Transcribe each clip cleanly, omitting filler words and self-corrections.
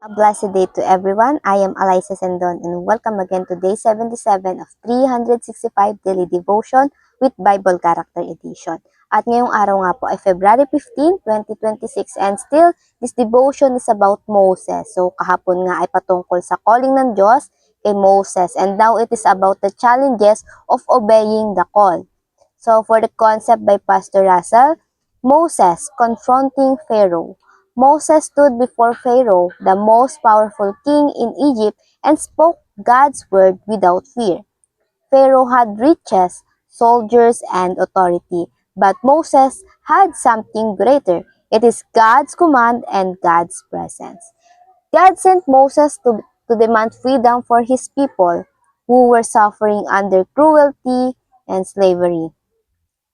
A blessed day to everyone. I am Eliza Sendon and welcome again to day 77 of 365 Daily Devotion with Bible Character Edition. At ngayong araw nga po ay February 15, 2026 and still this devotion is about Moses. So kahapon nga ay patungkol sa calling ng Diyos kay Moses and now it is about the challenges of obeying the call. So for the concept by Pastor Russell, Moses confronting Pharaoh. Moses stood before Pharaoh, the most powerful king in Egypt, and spoke God's word without fear. Pharaoh had riches, soldiers, and authority, but Moses had something greater. It is God's command and God's presence. God sent Moses to demand freedom for his people who were suffering under cruelty and slavery.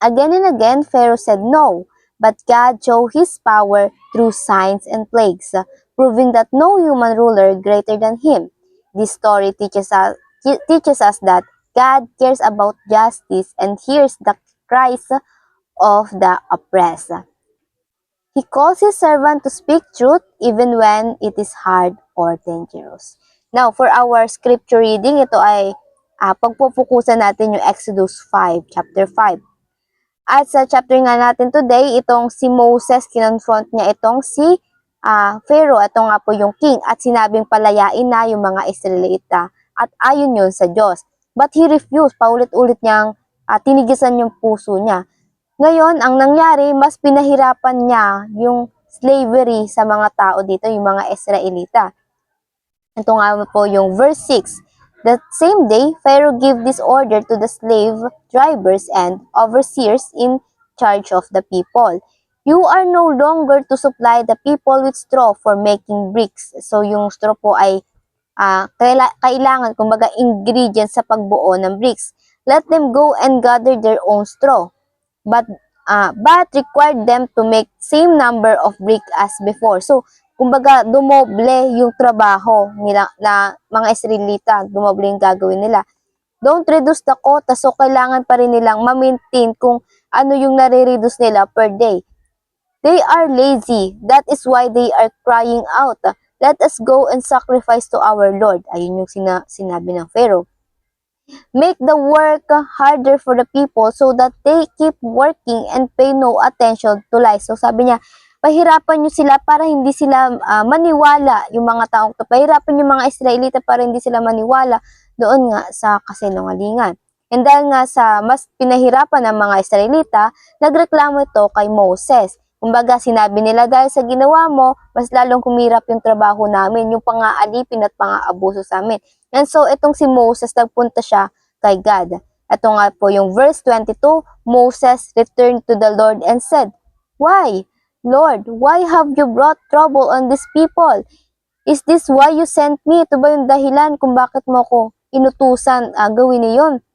Again and again, Pharaoh said no, but God showed his power through signs and plagues, proving that no human ruler greater than him. This story teaches us that God cares about justice and hears the cries of the oppressed. He calls his servant to speak truth even when it is hard or dangerous. Now, for our scripture reading, ito ay pagpupukusan natin yung Exodus 5, chapter 5. At sa chapter nga natin today, itong si Moses, kinonfront niya itong si Pharaoh, ito nga po yung king, at sinabing palayain na yung mga Israelita at ayon yun sa Diyos. But he refused, paulit-ulit niyang tinigisan yung puso niya. Ngayon, ang nangyari, mas pinahirapan niya yung slavery sa mga tao dito, yung mga Israelita. Ito nga po yung verse 6. That same day, Pharaoh gave this order to the slave drivers and overseers in charge of the people. You are no longer to supply the people with straw for making bricks. So yung straw po ay kailangan, kumbaga, ingredients sa pagbuo ng bricks. Let them go and gather their own straw. But required them to make same number of brick as before. So, kumbaga, dumoble yung trabaho nila na mga Israelita, dumoble yung gagawin nila. Don't reduce the quota, so kailangan pa rin nilang ma-maintain kung ano yung nare-reduce nila per day. They are lazy, that is why they are crying out. Let us go and sacrifice to our Lord. Ayun yung sinabi ng Pharaoh. Make the work harder for the people so that they keep working and pay no attention to lies. So sabi niya, pahirapan nyo sila para hindi sila maniwala, yung mga taong to. Pahirapan yung mga Israelita para hindi sila maniwala doon nga sa kasinungalingan. And dahil nga sa mas pinahirapan ng mga Israelita, nagreklamo ito kay Moses. Kumbaga, sinabi nila, dahil sa ginawa mo, mas lalong kumirap yung trabaho namin, yung pang-aalipin at pang-aabuso sa amin. And so, itong si Moses, nagpunta siya kay God. Ito nga po yung verse 22, Moses returned to the Lord and said, Why, Lord, why have you brought trouble on these people? Is this why you sent me? Ito ba yung dahilan kung bakit mo ko inutusan gawin niyon?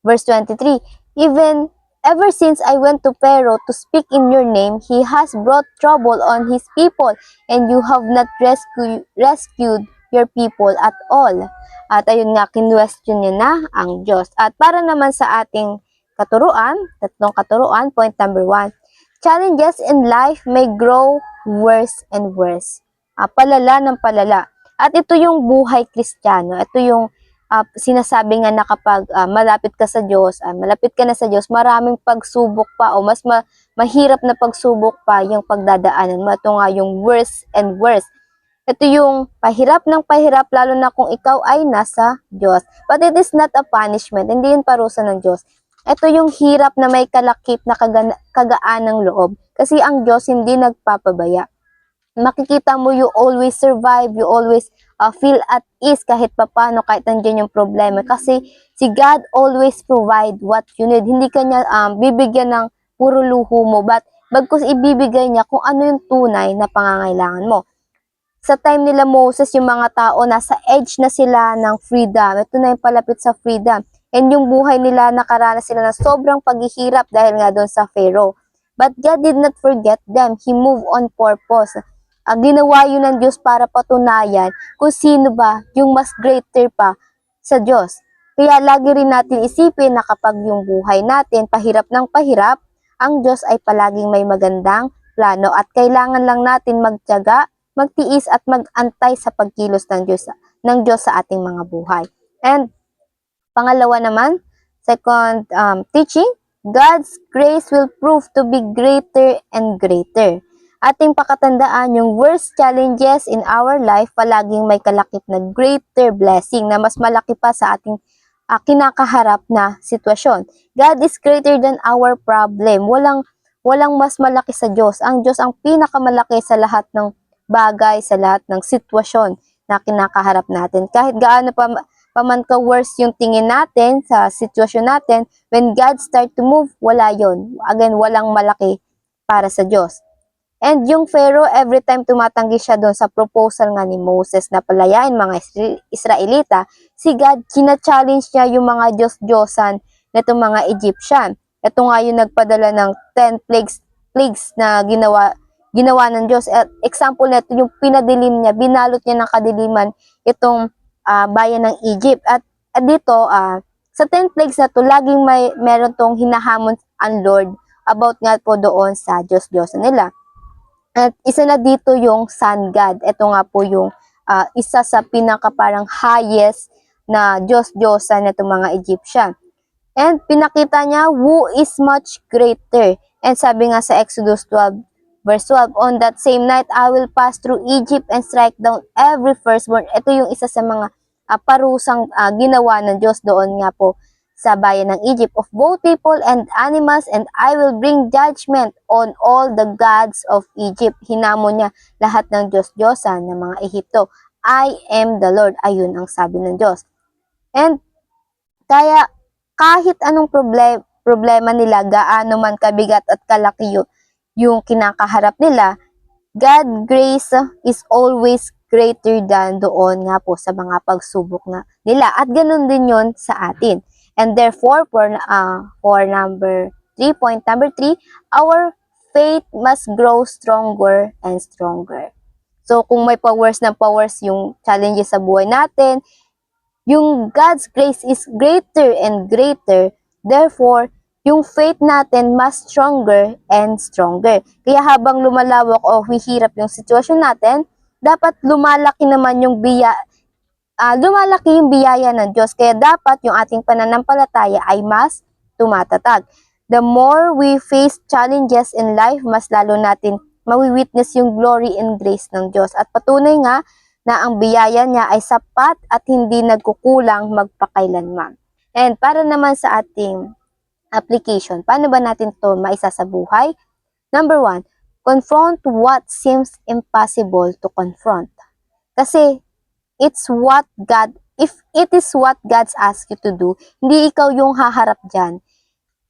Verse 23, Ever since I went to Pharaoh to speak in your name, he has brought trouble on his people, and you have not rescued your people at all. At ayun nga, kinwestiyon niya na ang Diyos. At para naman sa ating katuruan, tatlong katuruan, point number 1, challenges in life may grow worse and worse. Palala ng palala. At ito yung buhay Kristiyano. Ito yung sinasabi nga na kapag malapit ka sa Diyos, malapit ka na sa Diyos, maraming pagsubok pa o mas mahirap na pagsubok pa yung pagdadaanan mo. Ito nga yung worse and worse. Ito yung pahirap ng pahirap lalo na kung ikaw ay nasa Diyos. But it is not a punishment. Hindi yun parusa ng Diyos. Ito yung hirap na may kalakip na kagaan ng loob. Kasi ang Diyos hindi nagpapabaya. Makikita mo you always survive, you always feel at ease kahit papano, kahit nandiyan yung problema. Kasi si God always provide what you need. Hindi ka niya bibigyan ng puro luho mo, but bagkus ibibigay niya kung ano yung tunay na pangangailangan mo. Sa time nila Moses, yung mga tao nasa edge na sila ng freedom. Ito na yung palapit sa freedom. And yung buhay nila, nakaranas sila ng sobrang paghihirap dahil nga doon sa Pharaoh. But God did not forget them. He moved on purpose. Ginawa yun ng Diyos para patunayan kung sino ba yung mas greater pa sa Diyos. Kaya lagi rin natin isipin na kapag yung buhay natin pahirap ng pahirap, ang Diyos ay palaging may magandang plano at kailangan lang natin magtiyaga magtiis at magantay sa pagkilos ng Diyos sa ating mga buhay. And pangalawa naman, second teaching, God's grace will prove to be greater and greater. Ating pakatandaan, yung worst challenges in our life, palaging may kalakip na greater blessing na mas malaki pa sa ating kinakaharap na sitwasyon. God is greater than our problem. Walang mas malaki sa Diyos. Ang Diyos ang pinakamalaki sa lahat ng bagay, sa lahat ng sitwasyon na kinakaharap natin. Kahit gaano paman ka-worse yung tingin natin sa sitwasyon natin, when God start to move, wala yon. Again, walang malaki para sa Diyos. And yung Pharaoh, every time tumatanggi siya doon sa proposal nga ni Moses na palayain mga Israelita, si God, kina-challenge niya yung mga Diyos-Diyosan na itong mga Egyptian. Ito nga yung nagpadala ng 10 plagues na ginawa ng Diyos. At example nito, yung pinadilim niya, binalot niya ng kadiliman itong bayan ng Egypt. At dito, sa 10 plagues na to, laging meron tong hinahamon ang Lord about nga po doon sa Diyos-Diyosan nila. At isa na dito yung sun god. Ito nga po yung isa sa pinaka parang highest na Diyos-Diyosan na itong mga Egyptian. And pinakita niya who is much greater. And sabi nga sa Exodus 12 verse 12, on that same night I will pass through Egypt and strike down every firstborn. Ito yung isa sa mga parusang ginawa ng Diyos doon nga po sa bayan ng Egypt of both people and animals, and I will bring judgment on all the gods of Egypt. Hinamon niya lahat ng Diyos-Diyosan ng mga Ehipto. I am the Lord. Ayun ang sabi ng Diyos. And kaya kahit anong problema nila, gaano man kabigat at kalaki yung kinakaharap nila, God grace is always greater than doon nga po sa mga pagsubok na nila. At ganun din yon sa atin. And therefore, for point number 3, our faith must grow stronger and stronger. So, kung may powers yung challenges sa buhay natin, yung God's grace is greater and greater. Therefore, yung faith natin mas stronger and stronger. Kaya habang lumalawak o hihirap yung sitwasyon natin, dapat lumalaki naman yung lumalaki yung biyaya ng Diyos. Kaya dapat yung ating pananampalataya ay mas tumatatag. The more we face challenges in life, mas lalo natin mawi-witness yung glory and grace ng Diyos. At patunay nga na ang biyaya niya ay sapat at hindi nagkukulang magpakailanman. And para naman sa ating application, paano ba natin to maisa sa buhay? Number 1, confront what seems impossible to confront. Kasi if it is what God's asked you to do, hindi ikaw yung haharap dyan.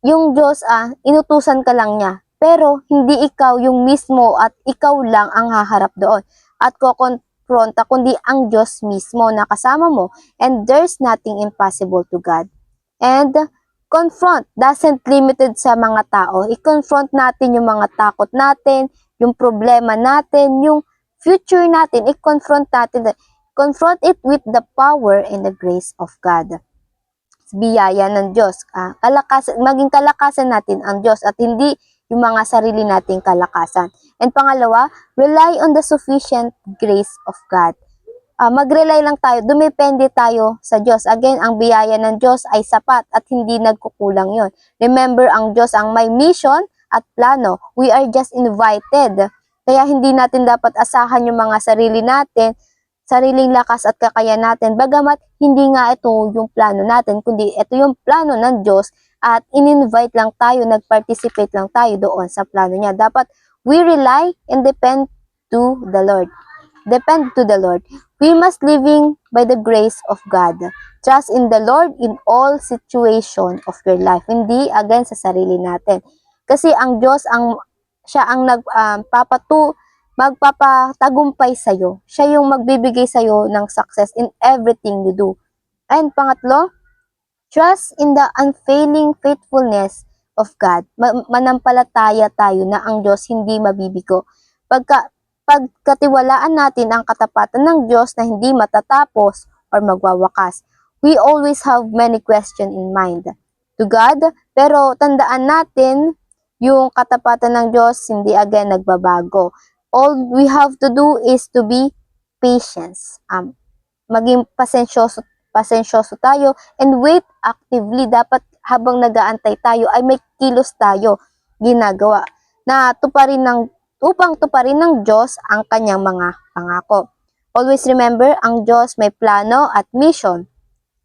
Yung Diyos, inutusan ka lang niya. Pero, hindi ikaw yung mismo at ikaw lang ang haharap doon. At kukonfronta, kundi ang Diyos mismo na kasama mo. And there's nothing impossible to God. And, confront doesn't limited sa mga tao. I-confront natin yung mga takot natin, yung problema natin, yung future natin. I-confront natin. Confront it with the power and the grace of God. Biyaya ng Diyos. Maging kalakasan natin ang Diyos at hindi yung mga sarili nating kalakasan. And pangalawa, rely on the sufficient grace of God. Mag-rely lang tayo, dumepende tayo sa Diyos. Again, ang biyaya ng Diyos ay sapat at hindi nagkukulang yon. Remember, ang Diyos ang may mission at plano. We are just invited. Kaya hindi natin dapat asahan yung mga sarili natin, sariling lakas at kakayahan natin. Bagamat hindi nga ito yung plano natin, kundi ito yung plano ng Diyos at in-invite lang tayo, nag-participate lang tayo doon sa plano niya. Dapat we rely and depend to the Lord. Depend to the Lord. We must living by the grace of God. Trust in the Lord in all situation of your life. Hindi again sa sarili natin. Kasi ang Diyos, siya ang magpapatagumpay sa'yo. Siya yung magbibigay sa'yo ng success in everything you do. And pangatlo, trust in the unfailing faithfulness of God. Manampalataya tayo na ang Diyos hindi mabibigo. Pagkatiwalaan natin ang katapatan ng Diyos na hindi matatapos or magwawakas. We always have many questions in mind to God, pero tandaan natin yung katapatan ng Diyos hindi again nagbabago. all we have to do is to be patience. Maging pasensyoso tayo and wait actively. Dapat habang nag-aantay tayo ay may kilos tayo ginagawa na upang tuparin ng Diyos ang kanyang mga pangako. Always remember, ang Diyos may plano at mission.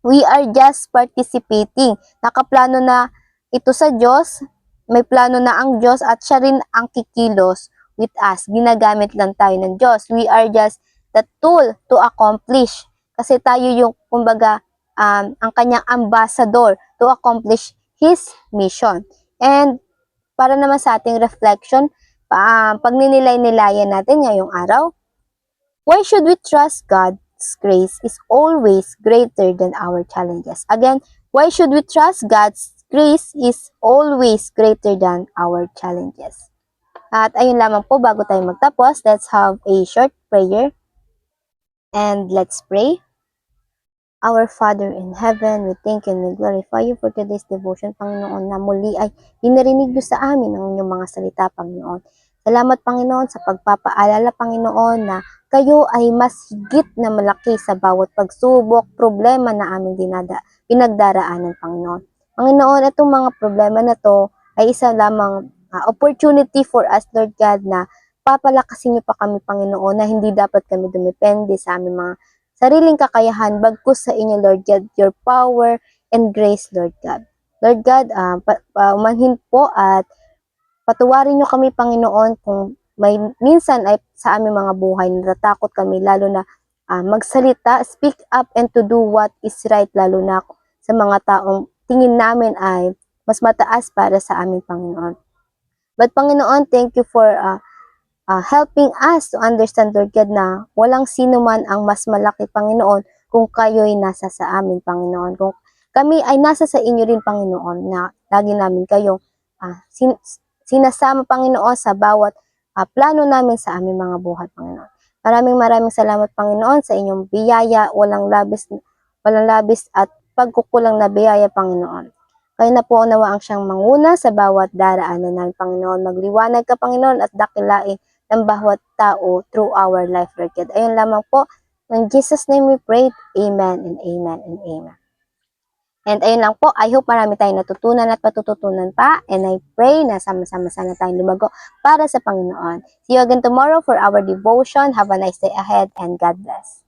We are just participating. Nakaplano na ito sa Diyos, may plano na ang Diyos at siya rin ang kikilos with us. Ginagamit lang tayo ng Diyos. We are just the tool to accomplish. Kasi tayo yung, kumbaga, ang kanyang ambassador to accomplish His mission. And para naman sa ating reflection, pag ninilay-nilayan natin ngayong araw, why should we trust God's grace is always greater than our challenges? Again, why should we trust God's grace is always greater than our challenges? At ayun lamang po, bago tayo magtapos, let's have a short prayer. And let's pray. Our Father in heaven, we thank you and we glorify you for today's devotion, Panginoon, na muli ay dinarinig niyo sa amin ang inyong mga salita, Panginoon. Salamat, Panginoon, sa pagpapaalala, Panginoon, na kayo ay mas higit na malaki sa bawat pagsubok, problema na aming pinagdaraanan, Panginoon. Panginoon, itong mga problema na to ay isa lamang opportunity for us, Lord God, na papalakasin niyo pa kami, Panginoon, na hindi dapat kami dumepende sa aming mga sariling kakayahan, bagkus sa inyo, Lord God, your power and grace, Lord God. Lord God, umanhin po at patuwarin niyo kami, Panginoon, kung may minsan ay sa aming mga buhay, natatakot kami, lalo na magsalita, speak up and to do what is right, lalo na sa mga taong tingin namin ay mas mataas para sa aming Panginoon. But Panginoon, thank you for helping us to understand, Lord God, na walang sino man ang mas malaki, Panginoon, kung kayo'y nasa sa amin, Panginoon. Kung kami ay nasa sa inyo rin, Panginoon, na lagi namin kayong sinasama, Panginoon, sa bawat plano namin sa aming mga buhay, Panginoon. Maraming salamat, Panginoon, sa inyong biyaya, walang labis at pagkukulang na biyaya, Panginoon. Kayo na po nawa ang siyang manguna sa bawat daraanan namin, Panginoon. Magliwanag ka, Panginoon, at dakilain ng bawat tao through our life, Lord God. Ayun lamang po. In Jesus' name we pray. Amen and amen and amen. And ayun lang po, I hope marami tayong natutunan at patututunan pa. And I pray na sama-sama sana tayong lumago para sa Panginoon. See you again tomorrow for our devotion. Have a nice day ahead and God bless.